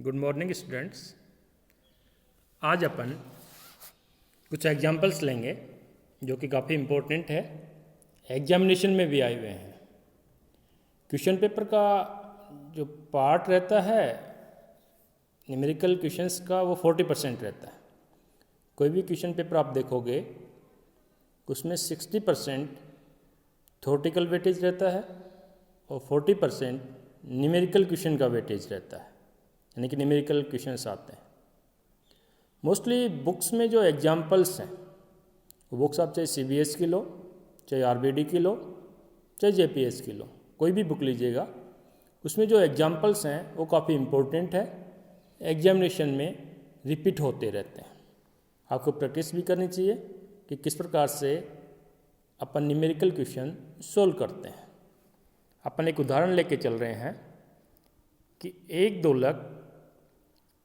Good morning students. आज अपन कुछ examples लेंगे जो कि काफ़ी इम्पोर्टेंट है, एग्जामिनेशन में भी आए हुए हैं। क्वेश्चन पेपर का जो पार्ट रहता है न्यूमेरिकल क्वेश्चंस का वो 40% रहता है। कोई भी क्वेश्चन पेपर आप देखोगे उसमें 60% थ्योरेटिकल वेटेज रहता है और 40% न्यूमेरिकल क्वेश्चन का वेटेज रहता है, यानी कि न्यूमेरिकल क्वेश्चंस आते हैं। मोस्टली बुक्स में जो एग्जाम्पल्स हैं वो बुक्स आप चाहे CBS की लो, चाहे RBD की लो, चाहे JPS की लो, कोई भी बुक लीजिएगा, उसमें जो एग्जाम्पल्स हैं वो काफ़ी इम्पोर्टेंट है, एग्जामिनेशन में रिपीट होते रहते हैं। आपको प्रैक्टिस भी करनी चाहिए कि किस प्रकार से अपन न्यूमेरिकल क्वेश्चन सोल्व करते हैं। अपन एक उदाहरण लेके चल रहे हैं कि एक दोलक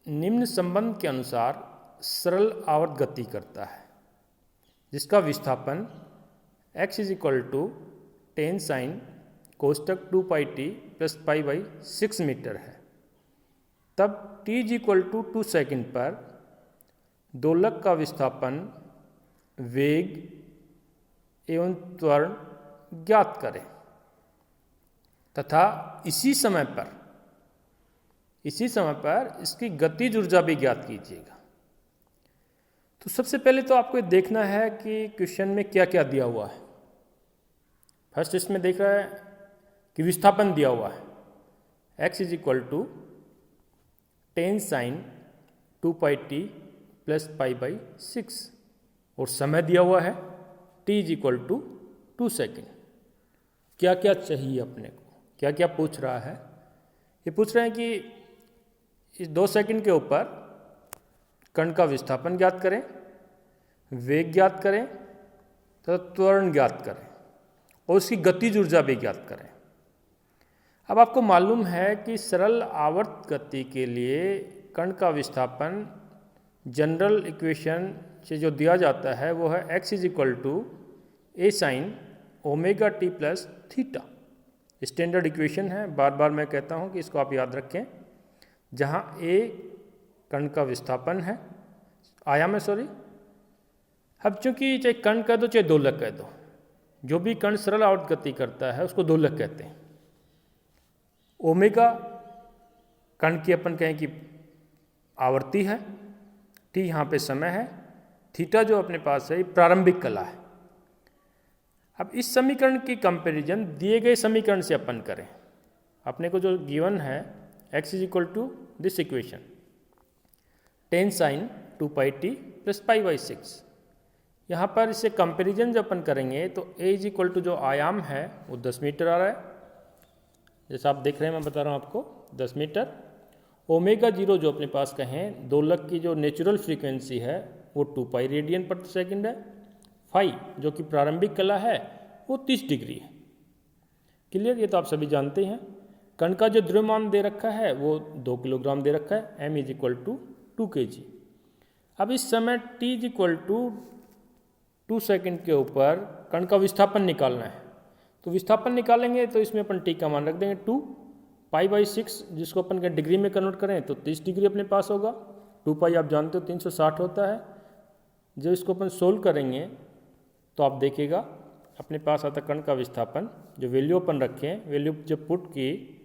निम्न संबंध के अनुसार सरल आवर्त गति करता है जिसका विस्थापन x = 10 sin कोष्टक 2πt + π/6 मीटर है। तब t = 2 सेकंड पर दोलक का विस्थापन, वेग एवं त्वरण ज्ञात करें तथा इसी समय पर इसकी गतिज ऊर्जा भी ज्ञात कीजिएगा। तो सबसे पहले तो आपको देखना है कि क्वेश्चन में क्या क्या दिया हुआ है। फर्स्ट इसमें देख रहा है कि विस्थापन दिया हुआ है x = 10 sin 2πt + π/6 और समय दिया हुआ है t = 2 सेकेंड। क्या क्या चाहिए अपने को, क्या क्या पूछ रहा है? ये पूछ रहे हैं कि इस 2 सेकंड के ऊपर कण का विस्थापन ज्ञात करें, वेग ज्ञात करें तथा त्वरण ज्ञात करें और उसकी गतिज ऊर्जा भी ज्ञात करें। अब आपको मालूम है कि सरल आवर्त गति के लिए कण का विस्थापन जनरल इक्वेशन से जो दिया जाता है वो है x = a sin ωt + theta. Standard equation है, बार बार मैं कहता हूँ कि इसको आप याद रखें। जहाँ a कण का विस्थापन है, आयाम है सॉरी। अब चूंकि चाहे कण कह दो चाहे दोलक कह दो, जो भी कण सरल आवर्त गति करता है उसको दोलक कहते हैं। ओमेगा कण की अपन कहें कि आवर्ती है, t यहाँ पे समय है, थीटा जो अपने पास है प्रारंभिक कला है। अब इस समीकरण की कंपैरिजन दिए गए समीकरण से अपन करें। अपने को जो गिवन है x = this equation 10 sin 2πt + π/6, यहाँ पर इससे कंपैरिजन जब अपन करेंगे तो a = जो आयाम है वो 10 मीटर आ रहा है, जैसा आप देख रहे हैं, मैं बता रहा हूँ आपको 10 मीटर। ω0 जो अपने पास कहें, दोलक की जो नेचुरल फ्रीक्वेंसी है वो 2π रेडियन प्रति सेकंड है। फाई जो कि प्रारंभिक कला है वो 30 डिग्री है। क्लियर? ये तो आप सभी जानते हैं। कण का जो द्रव्यमान दे रखा है वो 2 किलोग्राम दे रखा है, m = 2 kg। अब इस समय t = 2 सेकंड के ऊपर कण का विस्थापन निकालना है, तो विस्थापन निकालेंगे तो इसमें अपन t का मान रख देंगे 2 π/6, जिसको अपन डिग्री में कन्वर्ट करें तो 30 डिग्री अपने पास होगा। 2π आप जानते हो 360 होता है। जब इसको अपन सोल्व करेंगे तो आप देखिएगा अपने पास आता कण का विस्थापन, जो वैल्यू अपन रखें, वैल्यू जब पुट की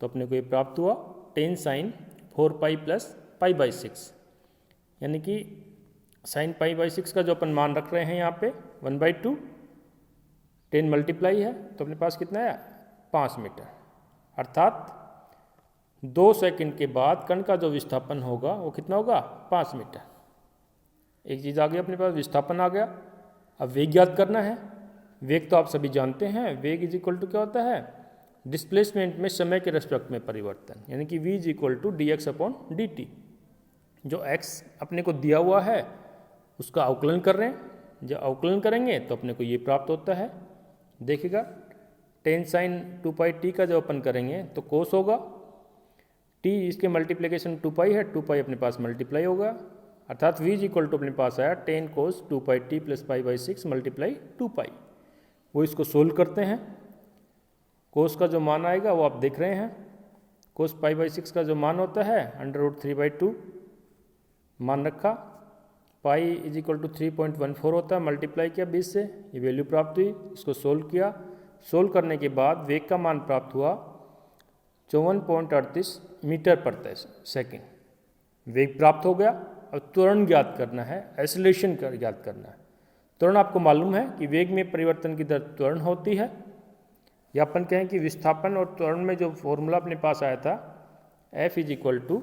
तो अपने को ये प्राप्त हुआ 10 sin 4π + π/6, यानी कि sin π/6 का जो अपन मान रख रहे हैं यहाँ पे 1/2, 10 मल्टीप्लाई है तो अपने पास कितना है 5 मीटर। अर्थात 2 सेकंड के बाद कण का जो विस्थापन होगा वो कितना होगा 5 मीटर। एक चीज़ आ गई अपने पास, विस्थापन आ गया। अब वेग ज्ञात करना है। वेग तो आप सभी जानते हैं, वेग = क्या होता है, डिस्प्लेसमेंट में समय के रेस्पेक्ट में परिवर्तन, यानी कि v = dx/dt। जो x अपने को दिया हुआ है उसका अवकलन कर रहे हैं, जब अवकलन करेंगे तो अपने को ये प्राप्त होता है। देखिएगा 10 sin 2πt का जब अपन करेंगे तो कोस होगा, t इसके मल्टीप्लिकेशन 2π है, 2π अपने पास मल्टीप्लाई होगा, अर्थात v = अपने पास आया 10 cos 2πt + π/6 × 2π। वो इसको सोल्व करते हैं, कोस का जो मान आएगा वो आप देख रहे हैं कोस पाई बाई 6 का जो मान होता है √3/2 मान रखा, पाई इज इक्वल टू 3.14 होता है, मल्टीप्लाई किया 20 से, ये वैल्यू प्राप्त हुई। इसको सोल्व किया, सोल्व करने के बाद वेग का मान प्राप्त हुआ 54.38 मीटर प्रति सेकेंड। वेग प्राप्त हो गया। अब त्वरण ज्ञात करना है, एक्सेलरेशन ज्ञात करना है। त्वरण आपको मालूम है कि वेग में परिवर्तन की दर त्वरण होती है, या अपन कहें कि विस्थापन और त्वरण में जो फॉर्मूला अपने पास आया था F is equal to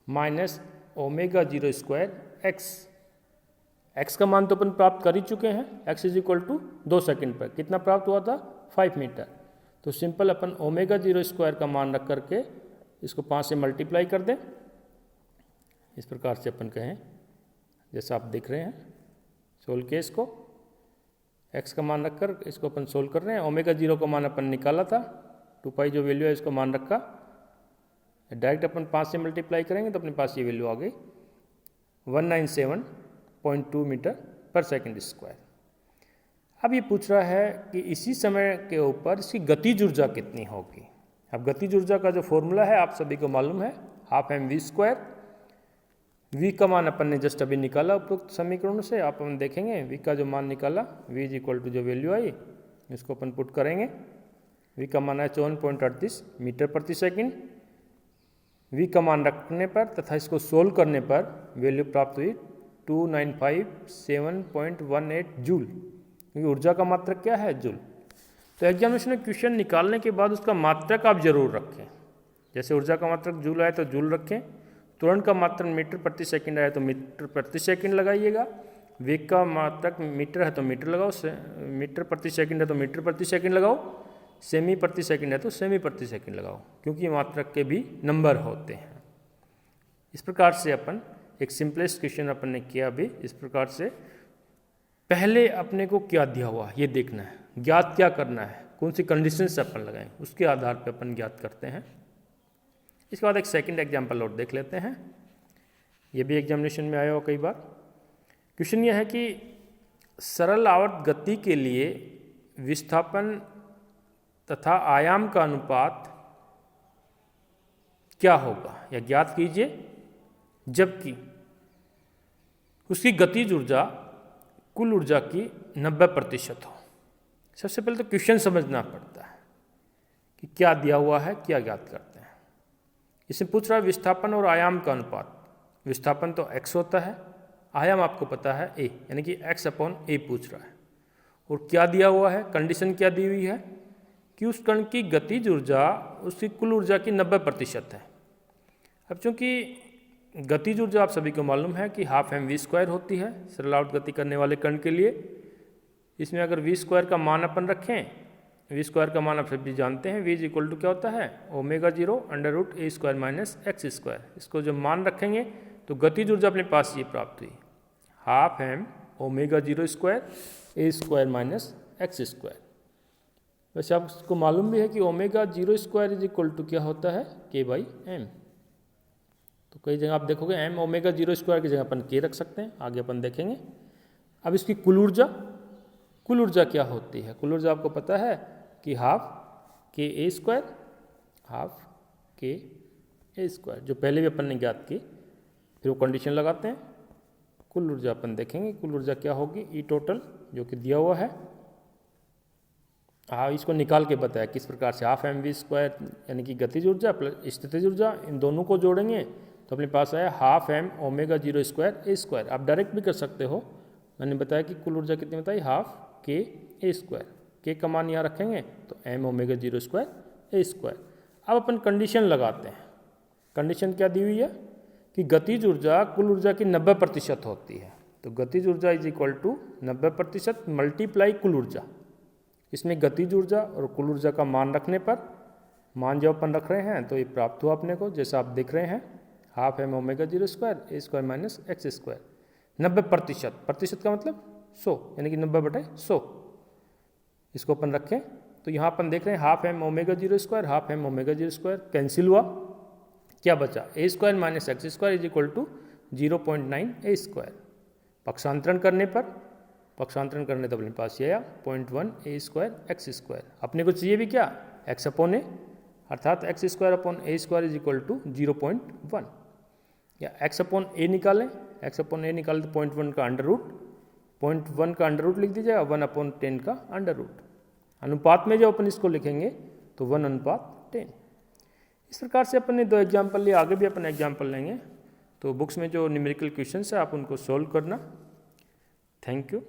minus omega 0² x का मान तो अपन प्राप्त कर ही चुके हैं, x is equal to 2 second पर कितना प्राप्त हुआ था 5 मीटर। तो सिंपल अपन ओमेगा 0² का मान रख करके इसको 5 से मल्टीप्लाई कर दें। इस प्रकार से अपन कहें, जैसा आप देख रहे हैं, सोल्व के इसको x का मान रखकर इसको अपन सोल्व कर रहे हैं। ओमेगा 0 का मान अपन निकाला था, 2 पाई जो वैल्यू है इसको मान रखा, डायरेक्ट अपन 5 से मल्टीप्लाई करेंगे तो अपने पास ये वैल्यू आ गई 197.2 मीटर पर सेकेंड स्क्वायर। अब ये पूछ रहा है कि इसी समय के ऊपर इसकी गतिज ऊर्जा कितनी होगी। अब गतिज ऊर्जा का जो फॉर्मूला है आप सभी को मालूम है, हाफ mv²। v का मान अपन ने जस्ट अभी निकाला उपरोक्त समीकरण से, आप हम देखेंगे v का जो मान निकाला, v इज इक्वल टू जो वैल्यू आई इसको अपन पुट करेंगे। v का मान है 54.38 मीटर प्रति सेकेंड। v का मान रखने पर तथा इसको सोल्व करने पर वैल्यू प्राप्त हुई 2957.18 जूल, क्योंकि ऊर्जा का मात्रक क्या है जूल। तो एग्जामिनेशन में क्वेश्चन निकालने के बाद उसका मात्रक आप जरूर रखें। जैसे ऊर्जा का मात्रक जूल आए तो जूल रखें, त्वरण का मात्रक मीटर प्रति सेकंड आए तो मीटर प्रति सेकंड लगाइएगा, वेग का मात्रक मीटर है तो मीटर लगाओ, मीटर प्रति सेकंड है तो मीटर प्रति सेकंड लगाओ, सेमी प्रति सेकंड है तो सेमी प्रति सेकंड लगाओ, क्योंकि मात्रक के भी नंबर होते हैं। इस प्रकार से अपन एक सिंपलेस्ट क्वेश्चन अपन ने किया अभी। इस प्रकार से पहले अपने को क्या दिया हुआ ये देखना है, ज्ञात क्या करना है, कौन सी कंडीशन से अपन लगाएं, उसके आधार पर अपन ज्ञात करते हैं। इसके बाद एक सेकंड एग्जाम्पल और देख लेते हैं, ये भी एग्जामिनेशन में आया हो कई बार। क्वेश्चन यह है कि सरल आवर्त गति के लिए विस्थापन तथा आयाम का अनुपात क्या होगा, यह ज्ञात कीजिए जबकि उसकी गतिज ऊर्जा कुल ऊर्जा की 90% हो। सबसे पहले तो क्वेश्चन समझना पड़ता है कि क्या दिया हुआ है, क्या ज्ञात करते हैं। इसमें पूछ रहा है विस्थापन और आयाम का अनुपात। विस्थापन तो x होता है, आयाम आपको पता है a, यानी कि x/a पूछ रहा है। और क्या दिया हुआ है, कंडीशन क्या दी हुई है कि उस कण की गतिज ऊर्जा उसकी कुल ऊर्जा की 90% है। अब चूंकि गतिज ऊर्जा आप सभी को मालूम है कि हाफ mv² होती है सरल आवर्त गति करने वाले कण के लिए। इसमें अगर v² का मान अपन रखें, v² का मान आप सभी जानते हैं, v इज इक्वल टू क्या होता है ओमेगा 0 √a² माइनस x²। इसको जब मान रखेंगे तो गतिज ऊर्जा अपने पास ये प्राप्त हुई half m omega 0² a² minus x²। वैसे आपको मालूम भी है कि ओमेगा 0² इज इक्वल टू क्या होता है k/m। तो कई जगह आप देखोगे m ओमेगा 0² की जगह अपन k रख सकते हैं, आगे अपन देखेंगे। अब इसकी कुल ऊर्जा क्या होती है, कुल ऊर्जा आपको पता है कि हाफ ka², हाफ ka², जो पहले भी अपन ने ज्ञात की। फिर वो कंडीशन लगाते हैं, कुल ऊर्जा अपन देखेंगे कुल ऊर्जा क्या होगी ई टोटल, जो कि दिया हुआ है। हाँ, इसको निकाल के बताया किस प्रकार से, हाफ mv² यानी कि गतिज ऊर्जा प्लस स्थितिज ऊर्जा, इन दोनों को जोड़ेंगे तो अपने पास आया हाफ m ओमेगा 0² a²। आप डायरेक्ट भी कर सकते हो, मैंने बताया कि कुल ऊर्जा कितनी बताई हाफ ka², k का मान यहाँ रखेंगे तो m ओमेगा 0² a²। अब अपन कंडीशन लगाते हैं। कंडीशन क्या दी हुई है कि गतिज ऊर्जा कुल ऊर्जा की 90% होती है। तो गतिज ऊर्जा इज इक्वल टू 90% मल्टीप्लाई कुल ऊर्जा। इसमें गतिज ऊर्जा और कुल ऊर्जा का मान रखने पर, मान जब अपन रख रहे हैं तो ये प्राप्त हुआ अपने को, जैसा आप देख रहे हैं half m omega 0² a² minus x²। 90%, प्रतिशत का मतलब 100, यानी कि 90/100। इसको अपन रखें तो यहाँ अपन देख रहे हैं half m omega 0² half m omega 0² cancel हुआ, क्या बचा a² minus x² is equal to 0.9 a²। पक्षांतरण करने तो अपने पास ये आया 0.1 a² x²। अपने को चाहिए भी क्या x/a। अर्थात x square upon a square is equal to 0.1, या एक्स अपॉन ए निकालें, एक्स अपॉन ए निकालें तो 0.1 का अंडर रूट, 0.1 का अंडर रूट लिख दीजिएगा, 1/10 का अंडर रूट। अनुपात में जब अपन इसको लिखेंगे तो 1:10। इस प्रकार से अपन ने 2 एग्जाम्पल लिए, आगे भी अपन एग्जाम्पल लेंगे। तो बुक्स में जो न्यूमेरिकल क्वेश्चंस है आप उनको सोल्व करना। Thank you.